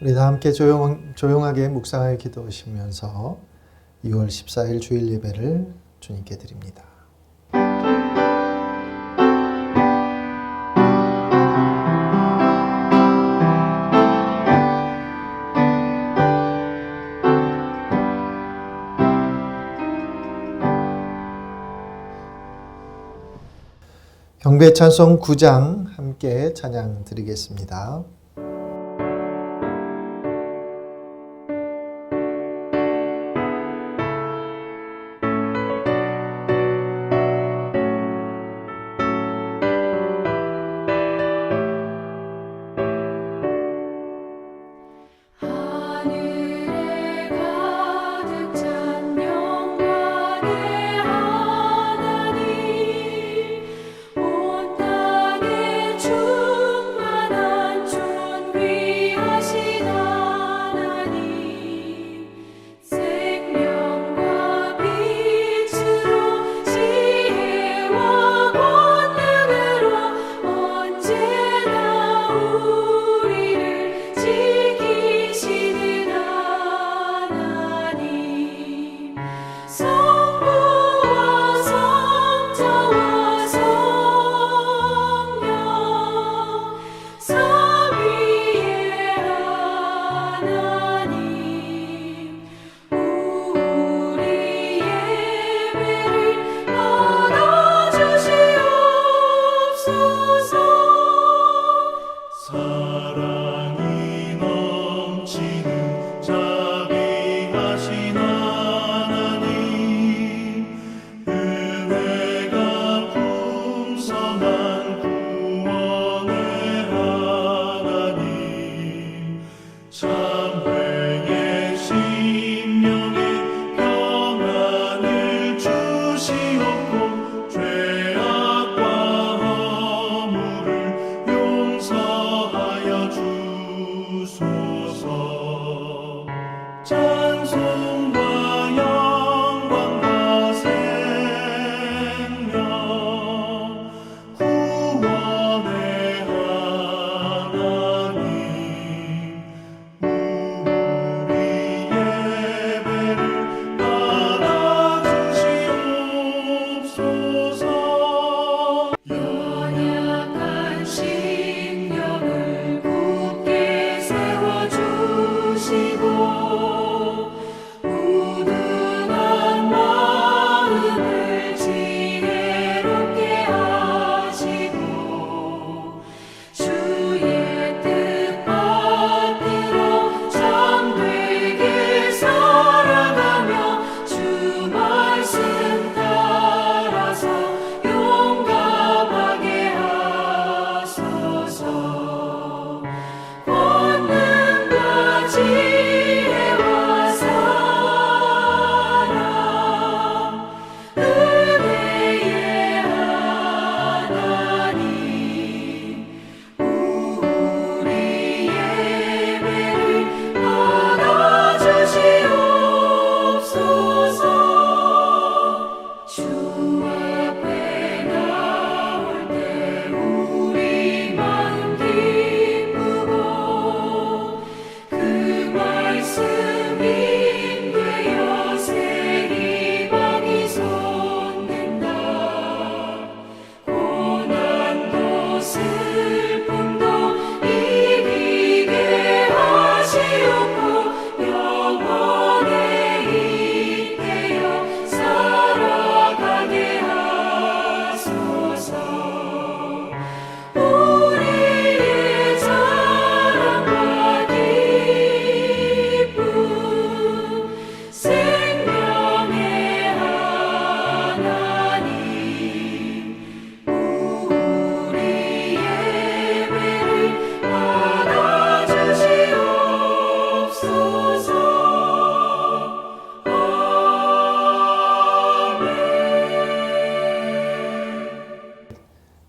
우리 다 함께 조용하게 묵상하여 기도하시면서 2월 14일 주일 예배를 주님께 드립니다. 경배 찬송 9장 함께 찬양 드리겠습니다.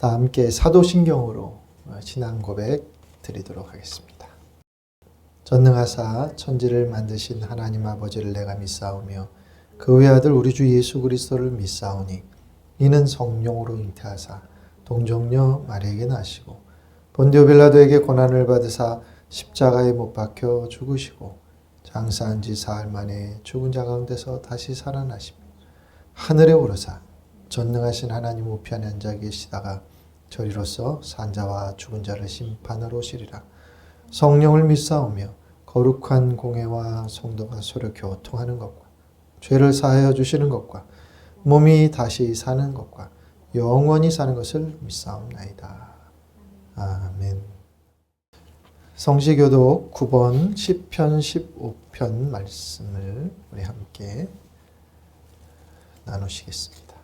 다 함께 사도신경으로 신앙 고백 드리도록 하겠습니다. 전능하사 천지를 만드신 하나님 아버지를 내가 믿사오며 그 외아들 우리 주 예수 그리스도를 믿사오니 이는 성령으로 잉태하사 동정녀 마리아에게 나시고 본디오 빌라도에게 고난을 받으사 십자가에 못 박혀 죽으시고 장사한 지 사흘 만에 죽은 자 가운데서 다시 살아나시며 하늘에 오르사 전능하신 하나님 우편에 앉아 계시다가 저리로서 산자와 죽은 자를 심판하러 오시리라. 성령을 믿사오며 거룩한 공회와 성도가 서로 교통하는 것과 죄를 사하여 주시는 것과 몸이 다시 사는 것과 영원히 사는 것을 믿사옵나이다. 아멘. 성시교독 9번 10편 15편 말씀을 우리 함께 나누시겠습니다.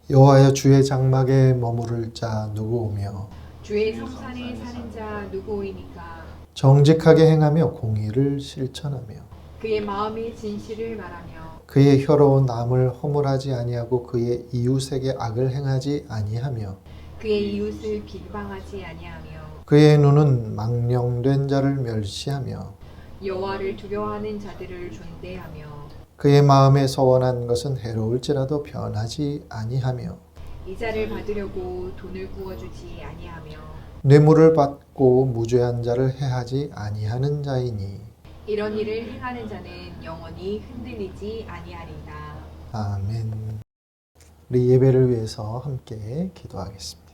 여호와여 주의 장막에 머무를 자 누구오며 주의 성산에 사는 자 누구오이니까. 정직하게 행하며 공의를 실천하며 그의 마음의 진실을 말하며 그의 혀로 남을 허물하지 아니하고 그의 이웃에게 악을 행하지 아니하며 그의 이웃을 비방하지 아니하며 그의 눈은 망령된 자를 멸시하며 여호와를 두려워하는 자들을 존대하며 그의 마음에 서원한 것은 해로울지라도 변하지 아니하며 이자를 받으려고 돈을 구워주지 아니하며 뇌물을 받고 무죄한 자를 해하지 아니하는 자이니 이런 일을 행하는 자는 영원히 흔들리지 아니하리다. 아멘. 우리 예배를 위해서 함께 기도하겠습니다.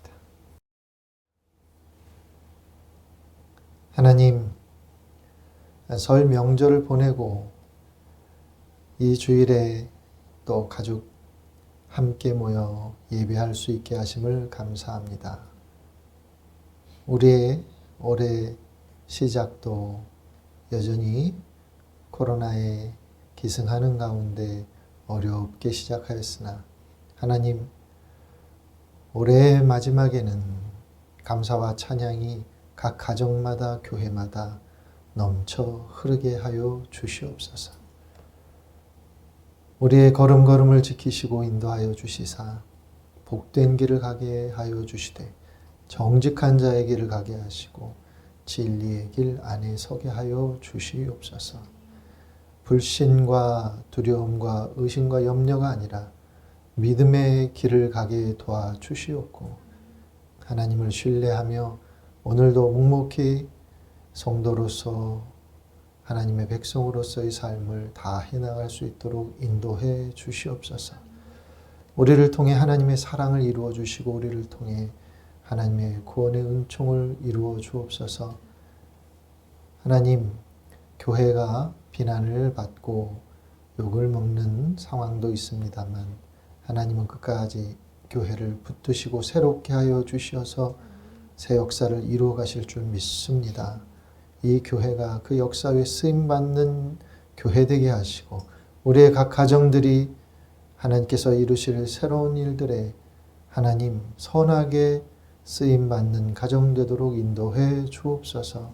하나님, 설 명절을 보내고 이 주일에 또 가족 함께 모여 예배할 수 있게 하심을 감사합니다. 우리의 올해 시작도 여전히 코로나에 기승하는 가운데 어렵게 시작하였으나 하나님, 올해의 마지막에는 감사와 찬양이 각 가정마다 교회마다 넘쳐 흐르게 하여 주시옵소서. 우리의 걸음걸음을 지키시고 인도하여 주시사 복된 길을 가게 하여 주시되 정직한 자의 길을 가게 하시고 진리의 길 안에 서게 하여 주시옵소서. 불신과 두려움과 의심과 염려가 아니라 믿음의 길을 가게 도와주시옵고 하나님을 신뢰하며 오늘도 묵묵히 성도로서 하나님의 백성으로서의 삶을 다 해나갈 수 있도록 인도해 주시옵소서. 우리를 통해 하나님의 사랑을 이루어 주시고 우리를 통해 하나님의 구원의 은총을 이루어 주옵소서. 하나님, 교회가 비난을 받고 욕을 먹는 상황도 있습니다만 하나님은 끝까지 교회를 붙드시고 새롭게 하여 주셔서 새 역사를 이루어 가실 줄 믿습니다. 이 교회가 그 역사에 쓰임받는 교회 되게 하시고 우리의 각 가정들이 하나님께서 이루실 새로운 일들에 하나님 선하게 쓰임받는 가정 되도록 인도해 주옵소서.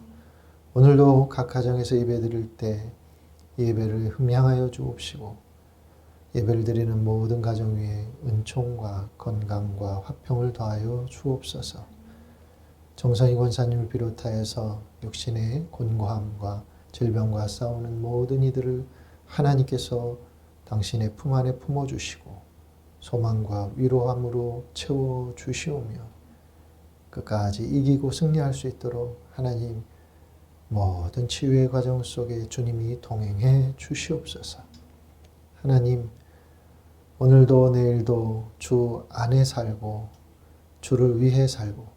오늘도 각 가정에서 예배 드릴 때 예배를 흠양하여 주옵시고 예배를 드리는 모든 가정 위에 은총과 건강과 화평을 더하여 주옵소서. 정성희 권사님을 비롯하여서 육신의 곤고함과 질병과 싸우는 모든 이들을 하나님께서 당신의 품 안에 품어주시고 소망과 위로함으로 채워주시오며 끝까지 이기고 승리할 수 있도록 하나님 모든 치유의 과정 속에 주님이 동행해 주시옵소서. 하나님, 오늘도 내일도 주 안에 살고 주를 위해 살고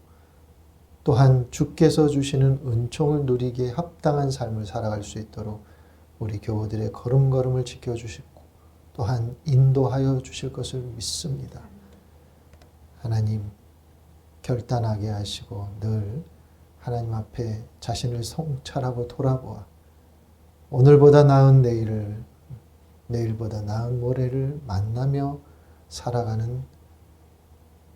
또한 주께서 주시는 은총을 누리기에 합당한 삶을 살아갈 수 있도록 우리 교우들의 걸음걸음을 지켜주시고 또한 인도하여 주실 것을 믿습니다. 하나님, 결단하게 하시고 늘 하나님 앞에 자신을 성찰하고 돌아보아 오늘보다 나은 내일을, 내일보다 나은 모레를 만나며 살아가는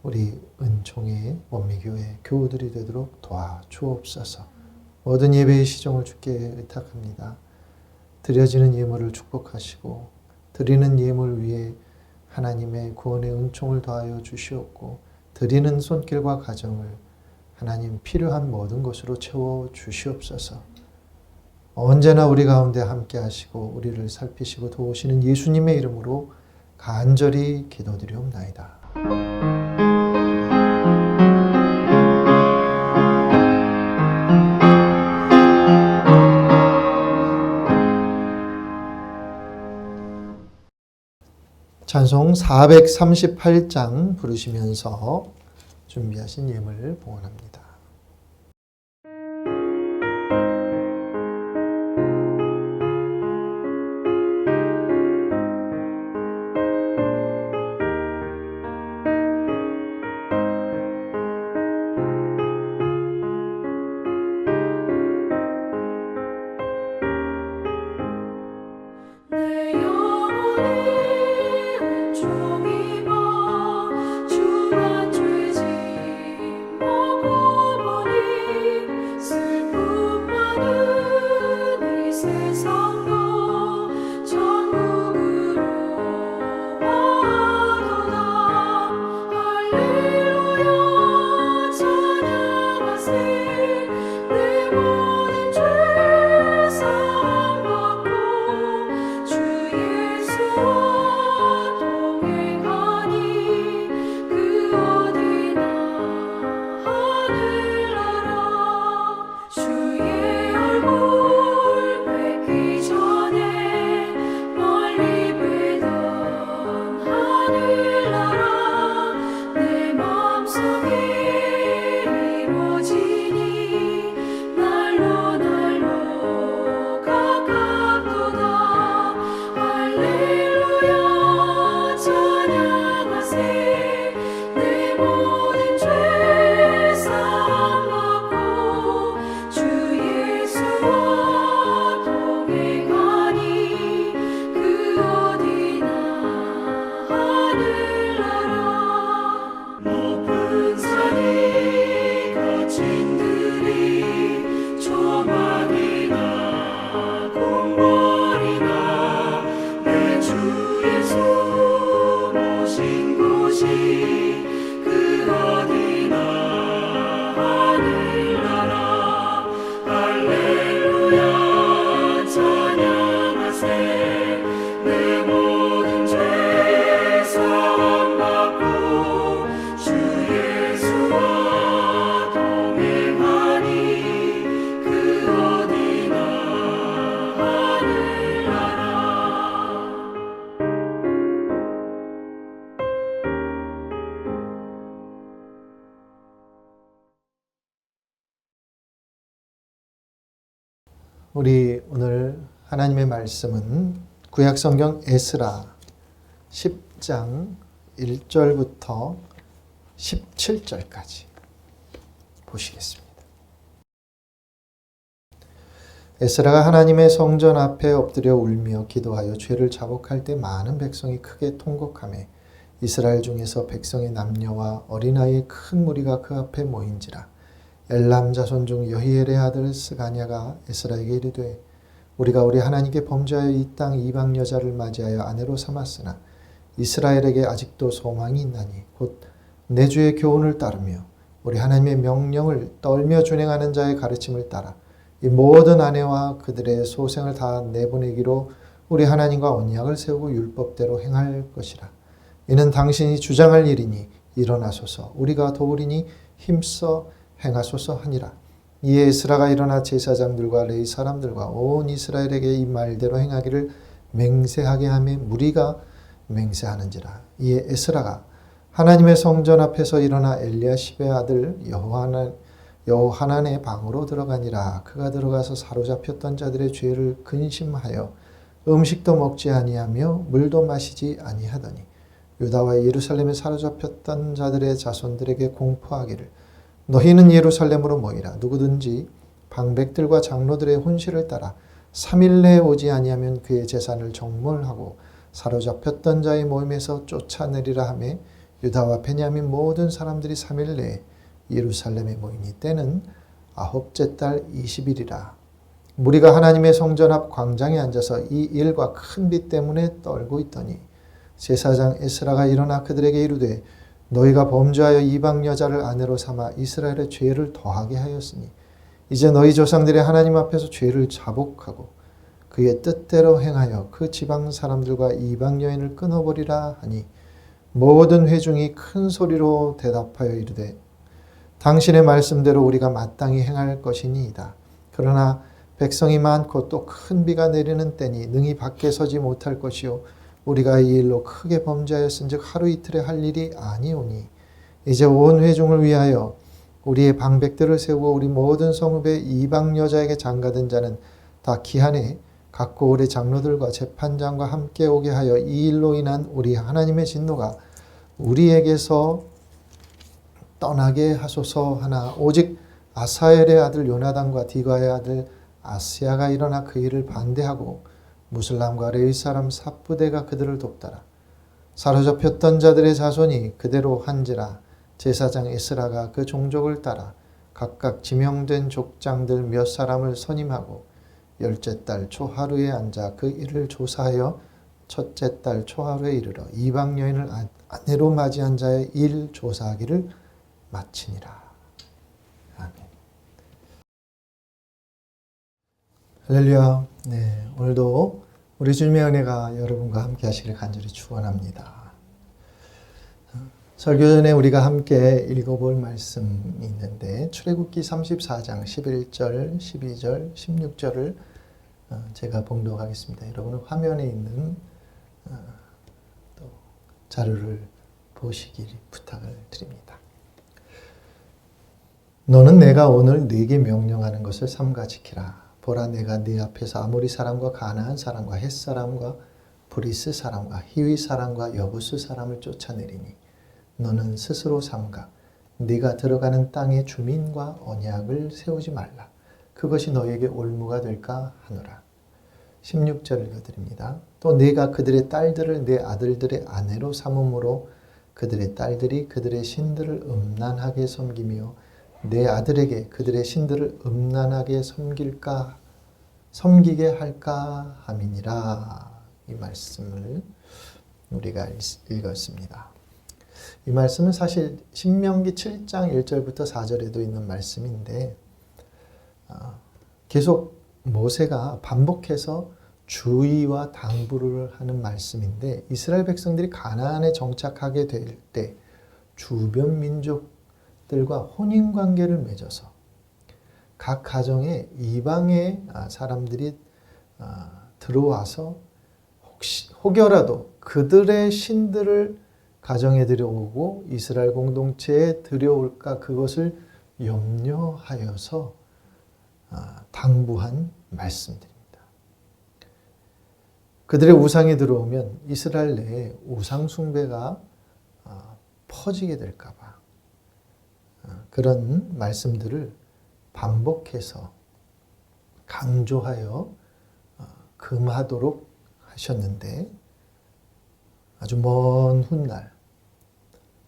우리 은총의 원미교회 교우들이 되도록 도와주옵소서. 모든 예배의 시종을 주께 의탁합니다. 드려지는 예물을 축복하시고 드리는 예물 위에 하나님의 구원의 은총을 더하여 주시옵고 드리는 손길과 가정을 하나님 필요한 모든 것으로 채워 주시옵소서. 언제나 우리 가운데 함께 하시고 우리를 살피시고 도우시는 예수님의 이름으로 간절히 기도드리옵나이다. 찬송 438장 부르시면서 준비하신 예물 봉헌합니다. 내 영혼이 은총 입어 주와 죄짐 먹고 보니 슬픔 많은 이 세상도 천국으로 와도다. 할렐루야 찬양하세. 내 모든 죄 사함 받고 주 예수와 동행하니 그 어디나 하늘나라. 주의 얼굴 뵙기 전에 멀리 뵈던 하늘나라. 내 마음속에 이루어지니 날로 날로 가깝도다. 할렐루야 찬양하세. 내 모든 죄 사함 받고 주 예수와 동행하니 그 어디나 하늘나라. 높은 산이 거친 들이 조망이나 궁궐이나 내 주 예수 모신 곳이 그 어디나 하늘나라. 할렐루야 찬양하세. 내 모든 죄 사함 받고 주 예수와 동행하니 그 어디나 하늘나라. 우리 오늘 하나님의 말씀은 구약성경 에스라 10장 1절부터 17절까지 보시겠습니다. 에스라가 하나님의 성전 앞에 엎드려 울며 기도하여 죄를 자복할 때 많은 백성이 크게 통곡하며 이스라엘 중에서 백성의 남녀와 어린아이의 큰 무리가 그 앞에 모인지라. 엘람 자손 중 여히엘의 아들 스가냐가 에스라에게 이르되 우리가 우리 하나님께 범죄하여 이 땅 이방 여자를 맞이하여 아내로 삼았으나 이스라엘에게 아직도 소망이 있나니 곧 내 주의 교훈을 따르며 우리 하나님의 명령을 떨며 준행하는 자의 가르침을 따라 이 모든 아내와 그들의 소생을 다 내보내기로 우리 하나님과 언약을 세우고 율법대로 행할 것이라. 이는 당신이 주장할 일이니 일어나소서 우리가 도우리니 힘써 행하소서 하니라. 이에 에스라가 일어나 제사장들과 레위 사람들과 온 이스라엘에게 이 말대로 행하기를 맹세하게 하며 무리가 맹세하는지라. 이에 에스라가 하나님의 성전 앞에서 일어나 엘리야십의 아들 여호하난의 방으로 들어가니라. 그가 들어가서 사로잡혔던 자들의 죄를 근심하여 음식도 먹지 아니하며 물도 마시지 아니하더니 유다와 예루살렘에 사로잡혔던 자들의 자손들에게 공포하기를 너희는 예루살렘으로 모이라. 누구든지 방백들과 장로들의 혼실을 따라 3일 내에 오지 아니하면 그의 재산을 정몰하고 사로잡혔던 자의 모임에서 쫓아내리라 하며 유다와 베냐민 모든 사람들이 3일 내에 예루살렘에 모이니 때는 9째 달 20일이라. 무리가 하나님의 성전 앞 광장에 앉아서 이 일과 큰 비 때문에 떨고 있더니 제사장 에스라가 일어나 그들에게 이르되 너희가 범죄하여 이방 여자를 아내로 삼아 이스라엘의 죄를 더하게 하였으니 이제 너희 조상들의 하나님 앞에서 죄를 자복하고 그의 뜻대로 행하여 그 지방 사람들과 이방 여인을 끊어버리라 하니 모든 회중이 큰 소리로 대답하여 이르되 당신의 말씀대로 우리가 마땅히 행할 것이니이다. 그러나 백성이 많고 또 큰 비가 내리는 때니 능히 밖에 서지 못할 것이요 우리가 이 일로 크게 범죄하였은즉 하루 이틀에 할 일이 아니오니 이제 온 회중을 위하여 우리의 방백들을 세우고 우리 모든 성읍의 이방 여자에게 장가든 자는 다 기한에 각고 우리 장로들과 재판장과 함께 오게 하여 이 일로 인한 우리 하나님의 진노가 우리에게서 떠나게 하소서 하나 오직 아사엘의 아들 요나단과 디가의 아들 아스야가 일어나 그 일을 반대하고 무슬람과 레위 사람 삽부대가 그들을 돕더라. 사로잡혔던 자들의 자손이 그대로 한지라 제사장 에스라가 그 종족을 따라 각각 지명된 족장들 몇 사람을 선임하고 열째 달 초하루에 앉아 그 일을 조사하여 첫째 달 초하루에 이르러 이방 여인을 아내로 맞이한 자의 일 조사하기를 마치니라. 아멘. 할렐루야. 네, 오늘도 우리 주님의 은혜가 여러분과 함께 하시길 간절히 축원합니다. 설교 전에 우리가 함께 읽어볼 말씀이 있는데 출애굽기 34장 11절, 12절, 16절을 제가 봉독하겠습니다. 여러분은 화면에 있는 또 자료를 보시길 부탁을 드립니다. 너는 내가 오늘 네게 명령하는 것을 삼가 지키라. 보라 내가 네 앞에서 아모리 사람과 가나안 사람과 헷 사람과 브리스 사람과 히위 사람과 여부스 사람을 쫓아내리니 너는 스스로 삼가 네가 들어가는 땅의 주민과 언약을 세우지 말라. 그것이 너에게 올무가 될까 하노라. 16절 읽어드립니다. 또 네가 그들의 딸들을 내 아들들의 아내로 삼음으로 그들의 딸들이 그들의 신들을 음란하게 섬기며 내 아들에게 그들의 신들을 음란하게 섬기게 할까 함이니라. 이 말씀을 우리가 읽었습니다. 이 말씀은 사실 신명기 7장 1절부터 4절에도 있는 말씀인데 계속 모세가 반복해서 주의와 당부를 하는 말씀인데 이스라엘 백성들이 가나안에 정착하게 될 때 주변 민족들과 혼인관계를 맺어서 각 가정에 이방의 사람들이 들어와서 혹여라도 그들의 신들을 가정에 들여오고 이스라엘 공동체에 들여올까 그것을 염려하여서 당부한 말씀들입니다. 그들의 우상이 들어오면 이스라엘 내에 우상 숭배가 퍼지게 될까 봐 그런 말씀들을 반복해서 강조하여 금하도록 하셨는데 아주 먼 훗날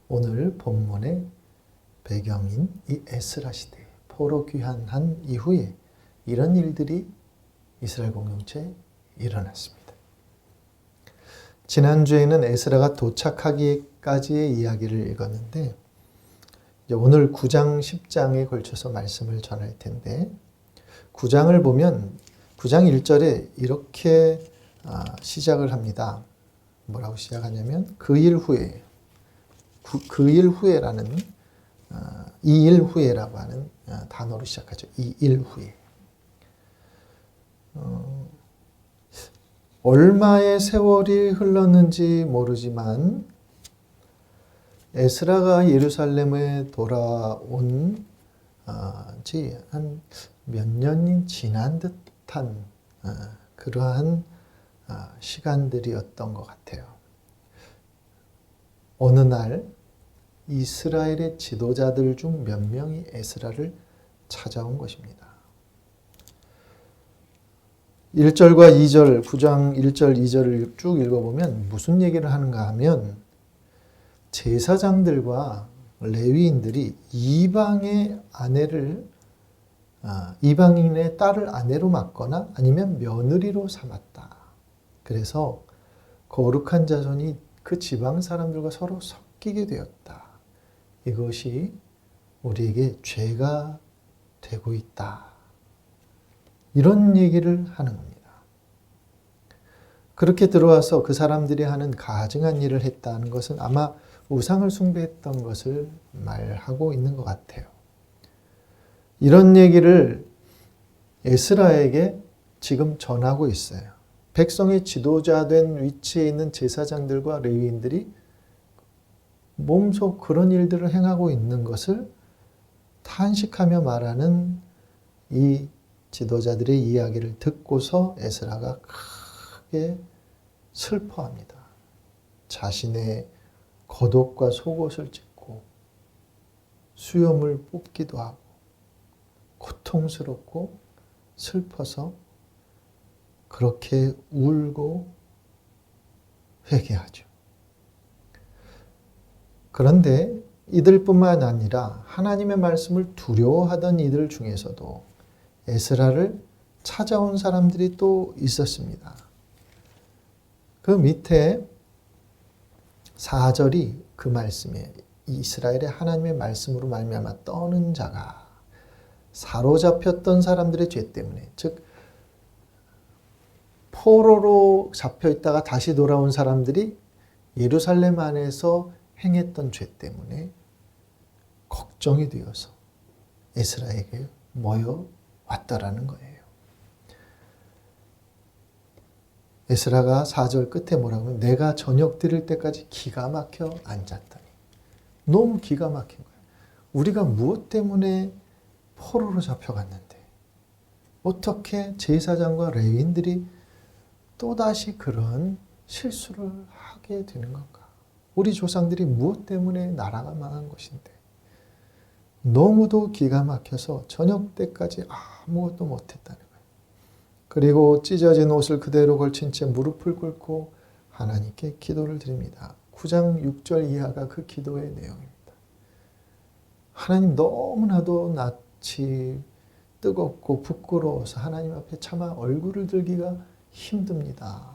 오늘 본문의 배경인 이 에스라 시대 포로 귀환한 이후에 이런 일들이 이스라엘 공동체에 일어났습니다. 지난주에는 에스라가 도착하기까지의 이야기를 읽었는데 오늘 9장 10장에 걸쳐서 말씀을 전할 텐데 9장을 보면 9장 1절에 이렇게 시작을 합니다. 뭐라고 시작하냐면 그 일 후에 그 일 후에라는 이 일 후에라고 하는 단어로 시작하죠. 이 일 후에 얼마의 세월이 흘렀는지 모르지만 에스라가 예루살렘에 돌아온 지 한 몇 년이 지난 듯한 그러한 시간들이었던 것 같아요. 어느 날 이스라엘의 지도자들 중 몇 명이 에스라를 찾아온 것입니다. 1절과 2절, 9장 1절, 2절을 쭉 읽어보면 무슨 얘기를 하는가 하면 제사장들과 레위인들이 이방인의 딸을 아내로 맞거나 아니면 며느리로 삼았다. 그래서 거룩한 자손이 그 지방 사람들과 서로 섞이게 되었다. 이것이 우리에게 죄가 되고 있다. 이런 얘기를 하는 겁니다. 그렇게 들어와서 그 사람들이 하는 가증한 일을 했다는 것은 아마 우상을 숭배했던 것을 말하고 있는 것 같아요. 이런 얘기를 에스라에게 지금 전하고 있어요. 백성의 지도자 된 위치에 있는 제사장들과 레위인들이 몸소 그런 일들을 행하고 있는 것을 탄식하며 말하는 이 지도자들의 이야기를 듣고서 에스라가 크게 슬퍼합니다. 자신의 겉옷과 속옷을 찢고 수염을 뽑기도 하고 고통스럽고 슬퍼서 그렇게 울고 회개하죠. 그런데 이들뿐만 아니라 하나님의 말씀을 두려워하던 이들 중에서도 에스라를 찾아온 사람들이 또 있었습니다. 그 밑에 4절이 그 말씀에 이스라엘의 하나님의 말씀으로 말미암아 떠는 자가 사로잡혔던 사람들의 죄 때문에, 즉 포로로 잡혀 있다가 다시 돌아온 사람들이 예루살렘 안에서 행했던 죄 때문에 걱정이 되어서 에스라에게 모여왔다라는 거예요. 에스라가 4절 끝에 뭐라고 하면 내가 저녁 드릴 때까지 기가 막혀 앉았더니, 너무 기가 막힌 거예요. 우리가 무엇 때문에 포로로 잡혀갔는데 어떻게 제사장과 레위인들이 또다시 그런 실수를 하게 되는 건가? 우리 조상들이 무엇 때문에 나라가 망한 것인데 너무도 기가 막혀서 저녁 때까지 아무것도 못했다는 거예요. 그리고 찢어진 옷을 그대로 걸친 채 무릎을 꿇고 하나님께 기도를 드립니다. 9장 6절 이하가 그 기도의 내용입니다. 하나님, 너무나도 낯이 뜨겁고 부끄러워서 하나님 앞에 차마 얼굴을 들기가 힘듭니다.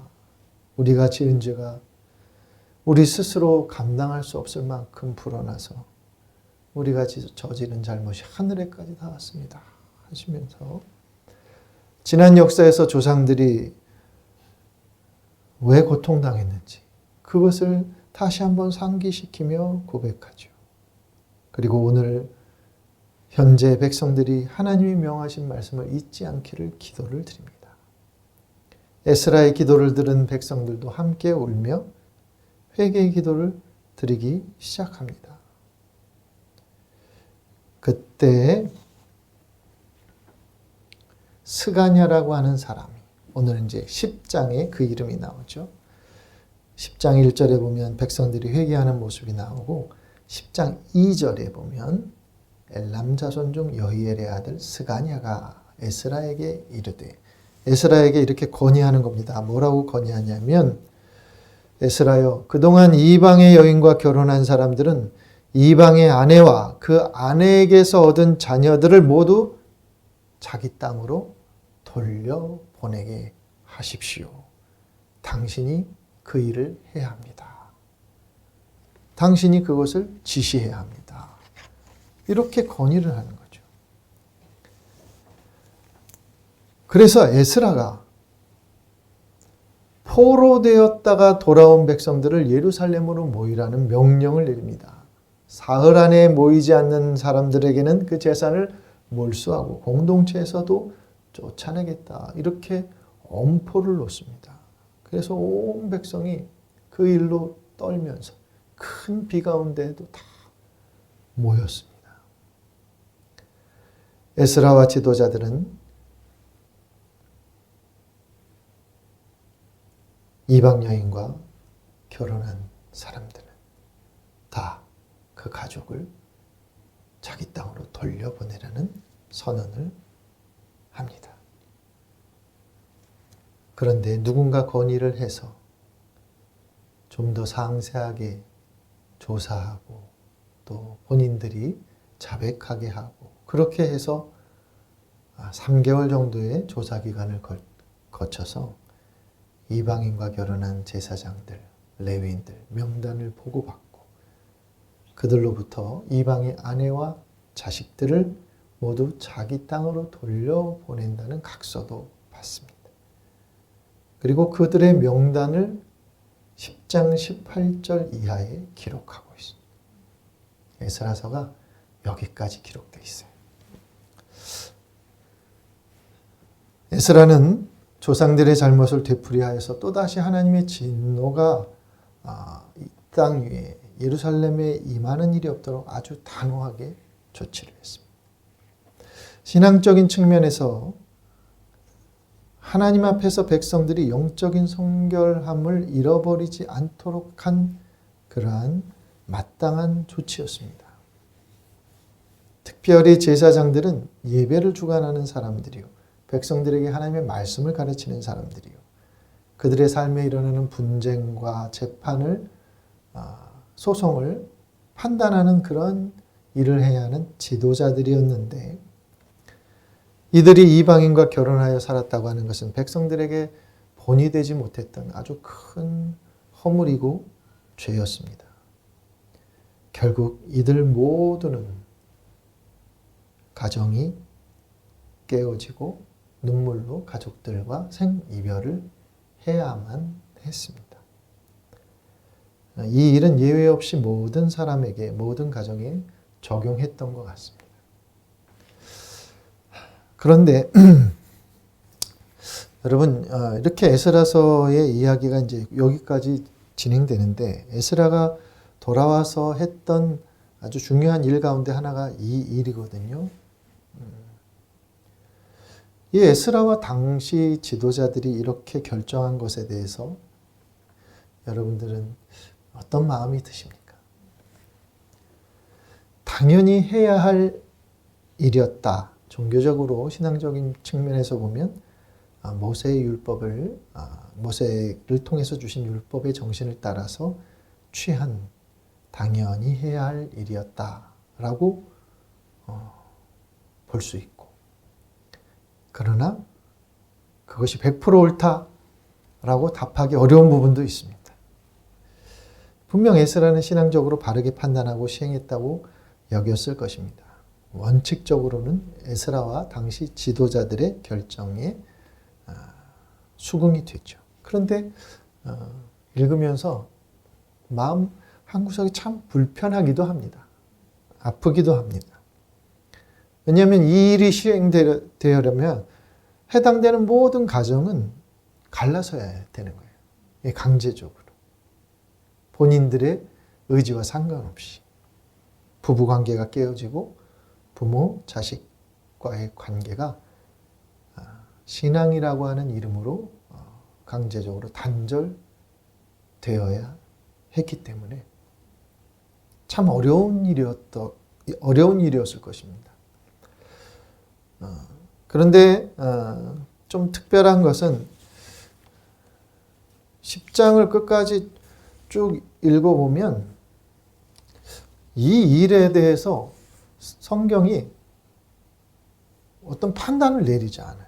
우리가 지은 죄가 우리 스스로 감당할 수 없을 만큼 불어나서 우리가 저지른 잘못이 하늘에까지 닿았습니다 하시면서 지난 역사에서 조상들이 왜 고통당했는지 그것을 다시 한번 상기시키며 고백하죠. 그리고 오늘 현재 백성들이 하나님이 명하신 말씀을 잊지 않기를 기도를 드립니다. 에스라의 기도를 들은 백성들도 함께 울며 회개의 기도를 드리기 시작합니다. 그때 스가냐라고 하는 사람이, 오늘 이제 10장에 그 이름이 나오죠. 10장 1절에 보면 백성들이 회개하는 모습이 나오고 10장 2절에 보면 엘람 자손 중 여히엘의 아들 스가냐가 에스라에게 이르되, 에스라에게 이렇게 건의하는 겁니다. 뭐라고 건의하냐면, 에스라여, 그동안 이방의 여인과 결혼한 사람들은 이방의 아내와 그 아내에게서 얻은 자녀들을 모두 자기 땅으로 돌려보내게 하십시오. 당신이 그 일을 해야 합니다. 당신이 그것을 지시해야 합니다. 이렇게 건의를 하는 거죠. 그래서 에스라가 포로되었다가 돌아온 백성들을 예루살렘으로 모이라는 명령을 내립니다. 사흘 안에 모이지 않는 사람들에게는 그 재산을 몰수하고 공동체에서도 쫓아내겠다. 이렇게 엄포를 놓습니다. 그래서 온 백성이 그 일로 떨면서 큰 비 가운데에도 다 모였습니다. 에스라와 지도자들은 이방 여인과 결혼한 사람들은 다 그 가족을 자기 땅으로 돌려보내라는 선언을 합니다. 그런데 누군가 건의를 해서 좀 더 상세하게 조사하고 또 본인들이 자백하게 하고 그렇게 해서 3개월 정도의 조사 기간을 거쳐서 이방인과 결혼한 제사장들, 레위인들 명단을 보고받고 그들로부터 이방의 아내와 자식들을 모두 자기 땅으로 돌려보낸다는 각서도 받습니다. 그리고 그들의 명단을 10장 18절 이하에 기록하고 있습니다. 에스라서가 여기까지 기록되어 있어요. 에스라는 조상들의 잘못을 되풀이하여서 또다시 하나님의 진노가 이 땅 위에 예루살렘에 임하는 일이 없도록 아주 단호하게 조치를 했습니다. 신앙적인 측면에서 하나님 앞에서 백성들이 영적인 성결함을 잃어버리지 않도록 한 그러한 마땅한 조치였습니다. 특별히 제사장들은 예배를 주관하는 사람들이요, 백성들에게 하나님의 말씀을 가르치는 사람들이요, 그들의 삶에 일어나는 분쟁과 재판을 소송을 판단하는 그런 일을 해야 하는 지도자들이었는데, 이들이 이방인과 결혼하여 살았다고 하는 것은 백성들에게 본이 되지 못했던 아주 큰 허물이고 죄였습니다. 결국 이들 모두는 가정이 깨어지고 눈물로 가족들과 생이별을 해야만 했습니다. 이 일은 예외 없이 모든 사람에게, 모든 가정에 적용했던 것 같습니다. 그런데 여러분, 이렇게 에스라서의 이야기가 이제 여기까지 진행되는데, 에스라가 돌아와서 했던 아주 중요한 일 가운데 하나가 이 일이거든요. 이 에스라와 당시 지도자들이 이렇게 결정한 것에 대해서 여러분들은 어떤 마음이 드십니까? 당연히 해야 할 일이었다. 종교적으로 신앙적인 측면에서 보면 모세의 율법을, 모세를 통해서 주신 율법의 정신을 따라서 취한 당연히 해야 할 일이었다라고 볼 수 있고, 그러나 그것이 100% 옳다라고 답하기 어려운 부분도 있습니다. 분명 에스라는 신앙적으로 바르게 판단하고 시행했다고 여겼을 것입니다. 원칙적으로는 에스라와 당시 지도자들의 결정에 수긍이 됐죠. 그런데 읽으면서 마음 한구석이 참 불편하기도 합니다. 아프기도 합니다. 왜냐하면 이 일이 시행되려면 해당되는 모든 가정은 갈라서야 되는 거예요. 강제적으로. 본인들의 의지와 상관없이. 부부관계가 깨어지고 부모, 자식과의 관계가 신앙이라고 하는 이름으로 강제적으로 단절되어야 했기 때문에 참 어려운 일이었을 것입니다. 그런데 좀 특별한 것은 10장을 끝까지 쭉 읽어보면 이 일에 대해서 성경이 어떤 판단을 내리지 않아요.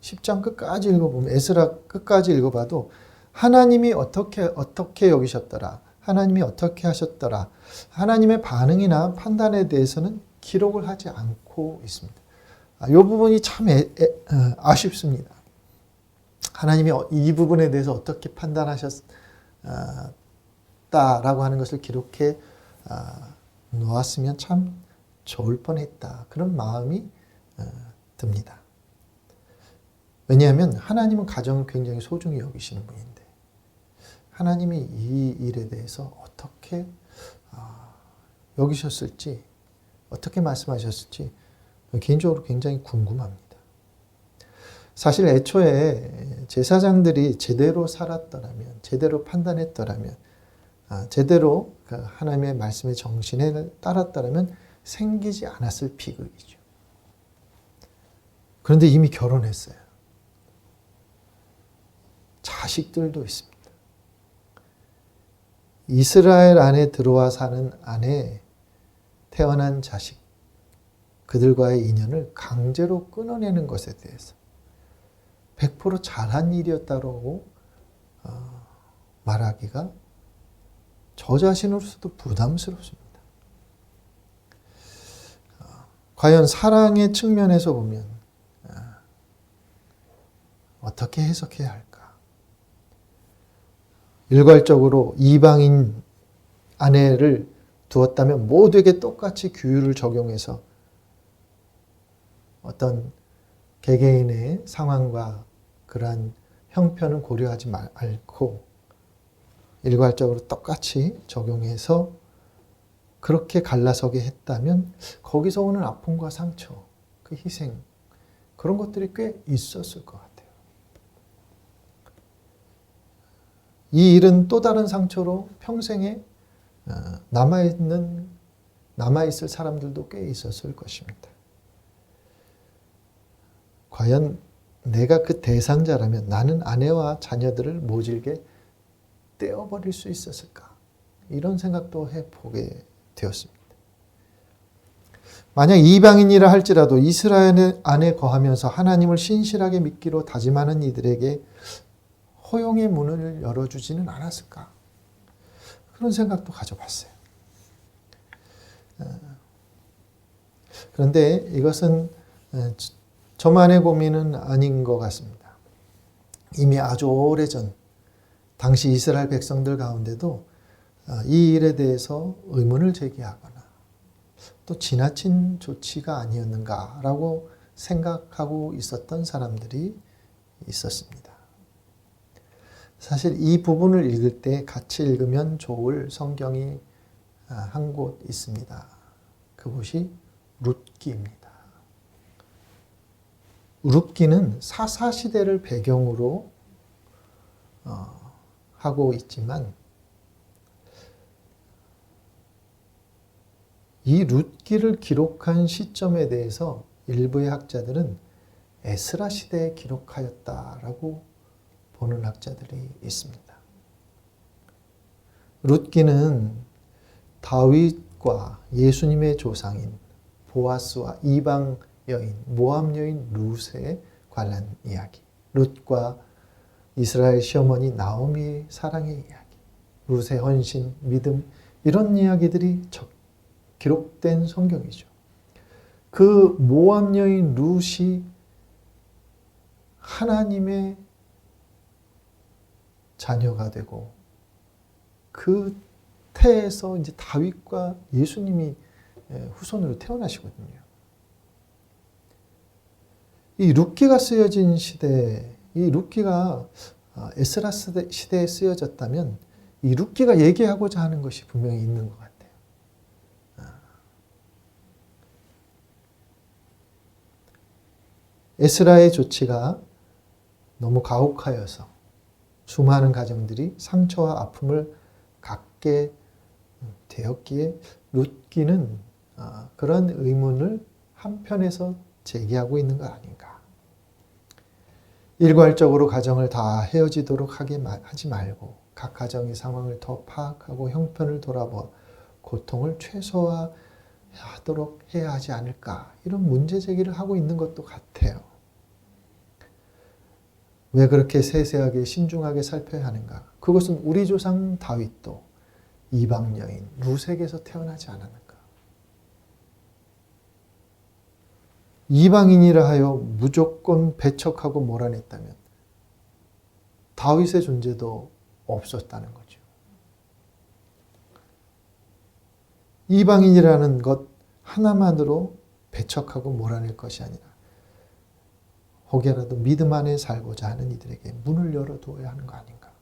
10장 끝까지 읽어보면, 에스라 끝까지 읽어봐도 하나님이 어떻게 여기셨더라, 하나님이 어떻게 하셨더라, 하나님의 반응이나 판단에 대해서는 기록을 하지 않고 있습니다. 이 부분이 참 아쉽습니다. 하나님이 이 부분에 대해서 어떻게 판단하셨다라고 하는 것을 기록해 놓았으면 참 좋을 뻔했다. 그런 마음이 듭니다. 왜냐하면 하나님은 가정을 굉장히 소중히 여기시는 분인데, 하나님이 이 일에 대해서 어떻게 여기셨을지, 어떻게 말씀하셨을지 개인적으로 굉장히 궁금합니다. 사실 애초에 제사장들이 제대로 살았더라면, 제대로 판단했더라면, 제대로 하나님의 말씀의 정신에 따랐더라면 생기지 않았을 비극이죠. 그런데 이미 결혼했어요. 자식들도 있습니다. 이스라엘 안에 들어와 사는 안에 태어난 자식, 그들과의 인연을 강제로 끊어내는 것에 대해서 100% 잘한 일이었다고 말하기가 저 자신으로서도 부담스럽습니다. 과연 사랑의 측면에서 보면 어떻게 해석해야 할까? 일괄적으로 이방인 아내를 두었다면 모두에게 똑같이 규율을 적용해서 어떤 개개인의 상황과 그러한 형편은 고려하지 않고 일괄적으로 똑같이 적용해서 그렇게 갈라서게 했다면 거기서 오는 아픔과 상처, 그 희생, 그런 것들이 꽤 있었을 것 같아요. 이 일은 또 다른 상처로 평생에 남아있을 사람들도 꽤 있었을 것입니다. 과연 내가 그 대상자라면 나는 아내와 자녀들을 모질게 떼어버릴 수 있었을까? 이런 생각도 해보게 되었습니다. 만약 이방인이라 할지라도 이스라엘 안에 거하면서 하나님을 신실하게 믿기로 다짐하는 이들에게 허용의 문을 열어주지는 않았을까? 그런 생각도 가져봤어요. 그런데 이것은 저만의 고민은 아닌 것 같습니다. 이미 아주 오래전 당시 이스라엘 백성들 가운데도 이 일에 대해서 의문을 제기하거나 또 지나친 조치가 아니었는가라고 생각하고 있었던 사람들이 있었습니다. 사실 이 부분을 읽을 때 같이 읽으면 좋을 성경이 한 곳 있습니다. 그곳이 룻기입니다. 룻기는 사사시대를 배경으로 하고 있지만 이 룻기를 기록한 시점에 대해서 일부의 학자들은 에스라 시대에 기록하였다라고 보는 학자들이 있습니다. 룻기는 다윗과 예수님의 조상인 보아스와 이방 여인, 모압 여인 룻에 관한 이야기, 룻과 이스라엘 시어머니 나오미의 사랑의 이야기, 룻의 헌신, 믿음, 이런 이야기들이 기록된 성경이죠. 그 모압 여인 룻이 하나님의 자녀가 되고 그 태에서 이제 다윗과 예수님이 후손으로 태어나시거든요. 이 룻기가 쓰여진 시대, 이 룻기가 에스라 시대에 쓰여졌다면 이 룻기가 얘기하고자 하는 것이 분명히 있는 것 같아요. 에스라의 조치가 너무 가혹하여서 수많은 가정들이 상처와 아픔을 갖게 되었기에 룻기는 그런 의문을 한편에서 제기하고 있는 것 아닌가. 일괄적으로 가정을 다 헤어지도록 하지 말고 각 가정의 상황을 더 파악하고 형편을 돌아보아 고통을 최소화하도록 해야 하지 않을까. 이런 문제 제기를 하고 있는 것도 같아요. 왜 그렇게 세세하게 신중하게 살펴야 하는가? 그것은 우리 조상 다윗도 이방 여인 룻에게서 태어나지 않았는가? 이방인이라 하여 무조건 배척하고 몰아냈다면 다윗의 존재도 없었다는 거죠. 이방인이라는 것 하나만으로 배척하고 몰아낼 것이 아니라 혹여라도 믿음 안에 살고자 하는 이들에게 문을 열어두어야 하는 거 아닌가.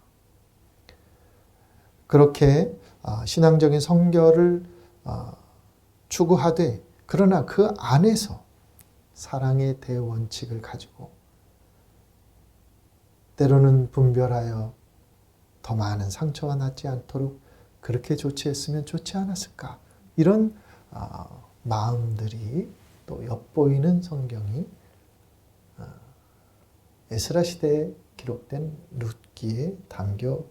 그렇게 신앙적인 성결을 추구하되 그러나 그 안에서 사랑의 대원칙을 가지고 때로는 분별하여 더 많은 상처가 낫지 않도록 그렇게 조치했으면 좋지 않았을까. 이런 마음들이 또 엿보이는 성경이 에스라 시대에 기록된 룻기에 담겨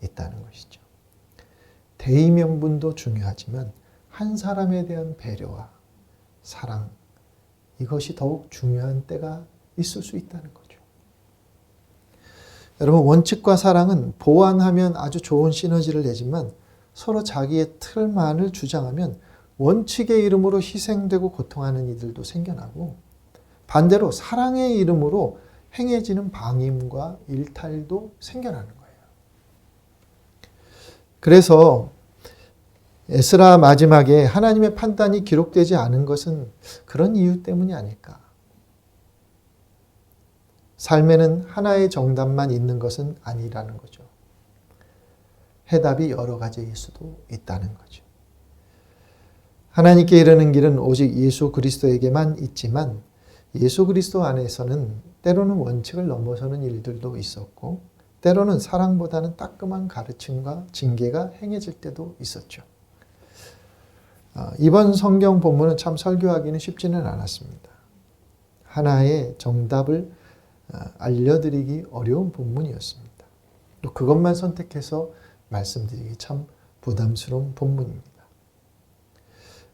있다는 것이죠. 대의 명분도 중요하지만 한 사람에 대한 배려와 사랑, 이것이 더욱 중요한 때가 있을 수 있다는 거죠. 여러분, 원칙과 사랑은 보완하면 아주 좋은 시너지를 내지만 서로 자기의 틀만을 주장하면 원칙의 이름으로 희생되고 고통하는 이들도 생겨나고 반대로 사랑의 이름으로 행해지는 방임과 일탈도 생겨나는 거예요. 그래서 에스라 마지막에 하나님의 판단이 기록되지 않은 것은 그런 이유 때문이 아닐까. 삶에는 하나의 정답만 있는 것은 아니라는 거죠. 해답이 여러 가지일 수도 있다는 거죠. 하나님께 이르는 길은 오직 예수 그리스도에게만 있지만 예수 그리스도 안에서는 때로는 원칙을 넘어서는 일들도 있었고 때로는 사랑보다는 따끔한 가르침과 징계가 행해질 때도 있었죠. 이번 성경 본문은 참 설교하기는 쉽지는 않았습니다. 하나의 정답을 알려드리기 어려운 본문이었습니다. 또 그것만 선택해서 말씀드리기 참 부담스러운 본문입니다.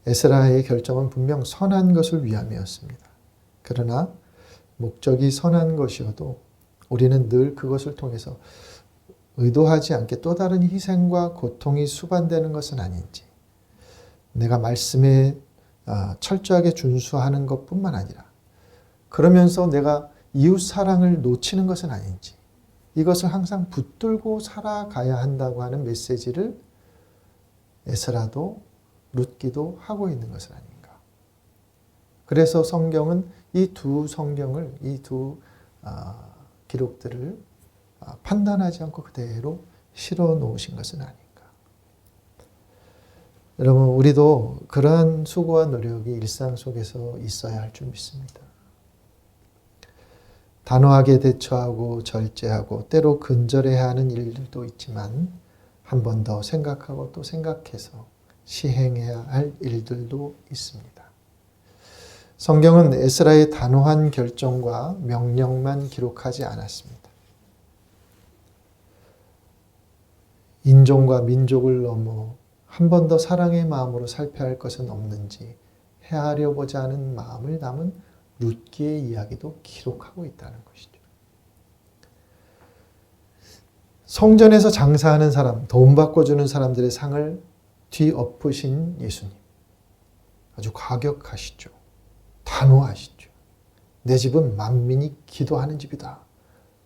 에스라의 결정은 분명 선한 것을 위함이었습니다. 그러나 목적이 선한 것이어도 우리는 늘 그것을 통해서 의도하지 않게 또 다른 희생과 고통이 수반되는 것은 아닌지, 내가 말씀에 철저하게 준수하는 것뿐만 아니라 그러면서 내가 이웃 사랑을 놓치는 것은 아닌지, 이것을 항상 붙들고 살아가야 한다고 하는 메시지를 에스라도 룻기도 하고 있는 것은 아닌가. 그래서 성경은 이 두 성경을, 이 두 기록들을 판단하지 않고 그대로 실어 놓으신 것은 아닌가. 여러분, 우리도 그러한 수고와 노력이 일상 속에서 있어야 할 줄 믿습니다. 단호하게 대처하고 절제하고 때로 근절해야 하는 일들도 있지만 한 번 더 생각하고 또 생각해서 시행해야 할 일들도 있습니다. 성경은 에스라의 단호한 결정과 명령만 기록하지 않았습니다. 인종과 민족을 넘어 한 번 더 사랑의 마음으로 살펴야 할 것은 없는지 헤아려 보자 하는 마음을 담은 룻기의 이야기도 기록하고 있다는 것이죠. 성전에서 장사하는 사람, 돈 바꿔주는 사람들의 상을 뒤엎으신 예수님. 아주 과격하시죠. 단호하시죠. 내 집은 만민이 기도하는 집이다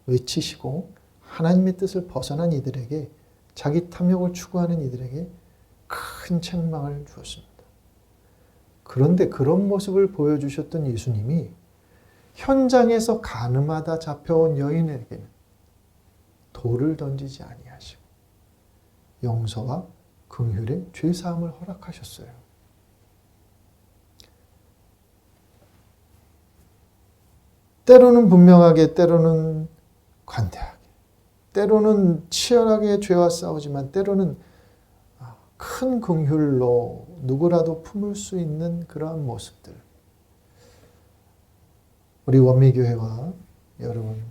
외치시고 하나님의 뜻을 벗어난 이들에게, 자기 탐욕을 추구하는 이들에게 큰 책망을 주었습니다. 그런데 그런 모습을 보여주셨던 예수님이 현장에서 가늠하다 잡혀온 여인에게는 돌을 던지지 아니하시고 용서와 긍휼의 죄사함을 허락하셨어요. 때로는 분명하게, 때로는 관대하게, 때로는 치열하게 죄와 싸우지만 때로는 큰 긍휼로 누구라도 품을 수 있는 그러한 모습들. 우리 원미교회와 여러분,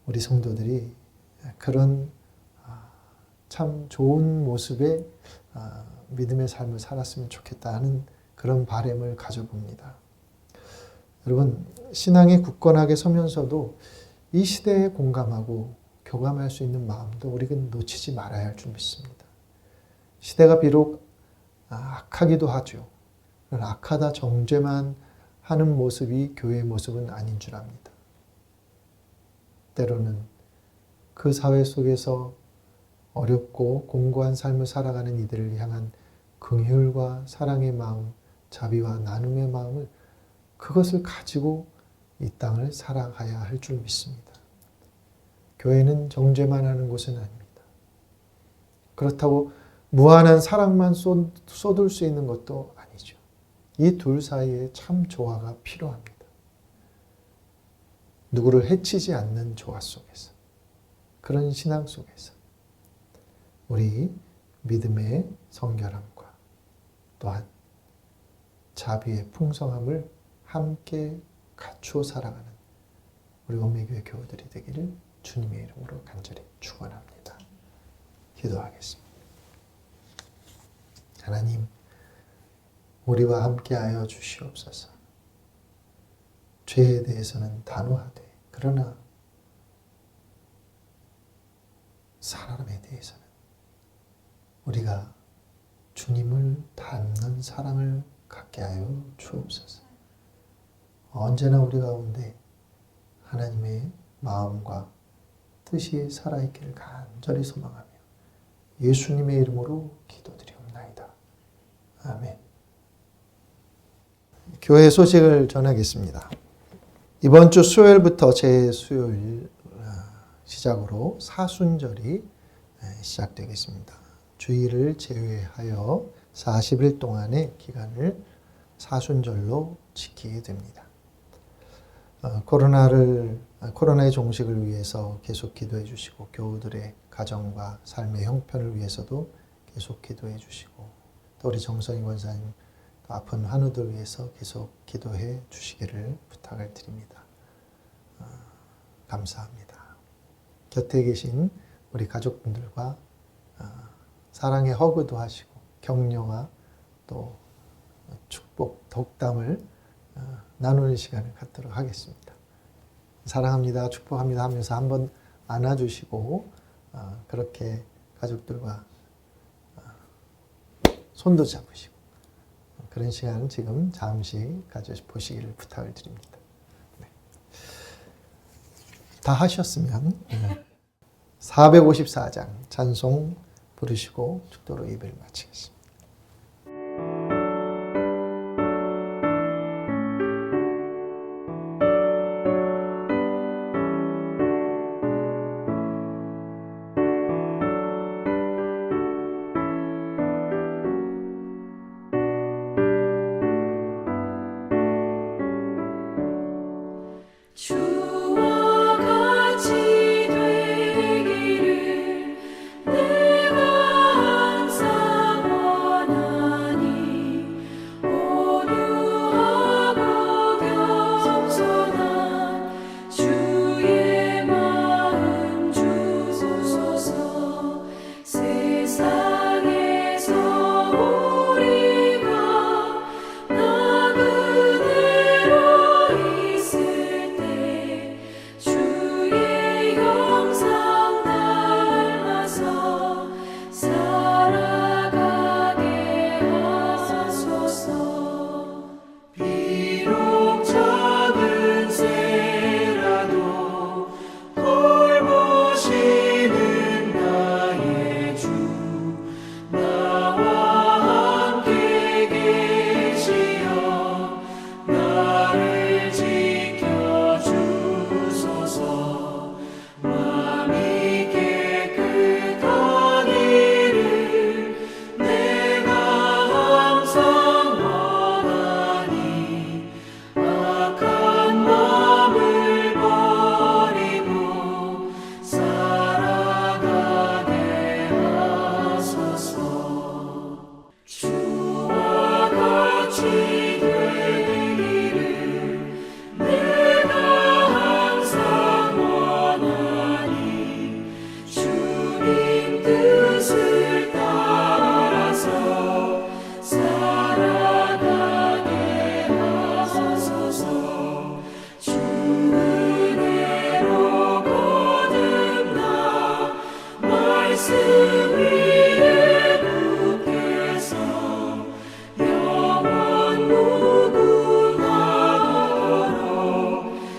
우리 성도들이 그런 참 좋은 모습의 믿음의 삶을 살았으면 좋겠다 하는 그런 바람을 가져봅니다. 여러분, 신앙이 굳건하게 서면서도 이 시대에 공감하고 교감할 수 있는 마음도 우리가 놓치지 말아야 할 줄 믿습니다. 시대가 비록 악하기도 하죠. 그러나 악하다 정죄만 하는 모습이 교회의 모습은 아닌 줄 압니다. 때로는 그 사회 속에서 어렵고 공고한 삶을 살아가는 이들을 향한 긍휼과 사랑의 마음, 자비와 나눔의 마음을, 그것을 가지고 이 땅을 살아가야 할 줄 믿습니다. 교회는 정죄만 하는 곳은 아닙니다. 그렇다고 무한한 사랑만 쏟을 수 있는 것도 아니죠. 이 둘 사이에 참 조화가 필요합니다. 누구를 해치지 않는 조화 속에서, 그런 신앙 속에서 우리 믿음의 성결함과 또한 자비의 풍성함을 함께 갖추어 살아가는 우리 원미교회 교우들이 되기를 주님의 이름으로 간절히 축원합니다. 기도하겠습니다. 하나님, 우리와 함께하여 주시옵소서. 죄에 대해서는 단호하되, 그러나 사람에 대해서는 우리가 주님을 닮는 사랑을 갖게 하여 주옵소서. 언제나 우리 가운데 하나님의 마음과 뜻이 살아있기를 간절히 소망하며 예수님의 이름으로 기도드리옵나이다. 아멘. 교회 소식을 전하겠습니다. 이번 주 수요일부터 제 수요일 시작으로 사순절이 시작되겠습니다. 주일을 제외하여 40일 동안의 기간을 사순절로 지키게 됩니다. 코로나의 종식을 위해서 계속 기도해 주시고, 교우들의 가정과 삶의 형편을 위해서도 계속 기도해 주시고, 또 우리 정선희 권사님 또 아픈 환우들 위해서 계속 기도해 주시기를 부탁을 드립니다. 감사합니다. 곁에 계신 우리 가족분들과 사랑의 허그도 하시고, 격려와 또 축복, 덕담을 나누는 시간을 갖도록 하겠습니다. 사랑합니다, 축복합니다 하면서 한번 안아주시고, 그렇게 가족들과 손도 잡으시고, 그런 시간을 지금 잠시 가져보시기를 부탁을 드립니다. 네. 다 하셨으면 454장 찬송 부르시고 축도로 예배를 마치겠습니다. 주와 같이 되기를 내가 항상 원하니 온유하고 겸손한 주의 마음 주소서. 세상에서 우리가 나 그대로 있을 때 주의 형상 닮아서 살아가게 하소서. 비록 작은 새라도 돌보시는 나의 주, 나와 함께 계시어 나를 지켜주소서. 마음이 깨끗한 일을 내가 항상 원하니 악한 마음을 버리고 살아가게 하소서. 주와 같이 되기를 내가 항상 원하니 주님 뜻을 따라서 살아가게 하소서. 주 은혜로 거듭나 말씀 위에 굳게서 영원 무궁하도록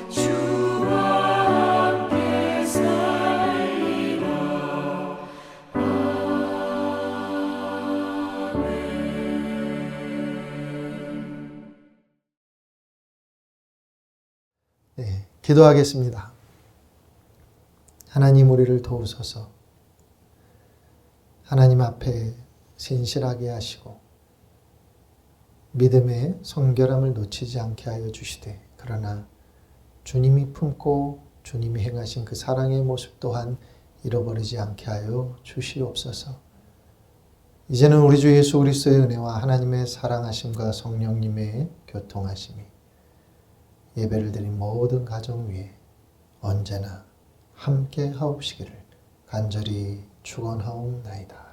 주와 함께 살리라. 네, 기도하겠습니다. 하나님, 우리를 도우소서. 하나님 앞에 신실하게 하시고 믿음의 성결함을 놓치지 않게 하여 주시되, 그러나 주님이 품고 주님이 행하신 그 사랑의 모습 또한 잃어버리지 않게 하여 주시옵소서. 이제는 우리 주 예수 그리스도의 은혜와 하나님의 사랑하심과 성령님의 교통하심이 예배를 드린 모든 가정 위에 언제나 함께 하옵시기를 간절히 축원하옵나이다.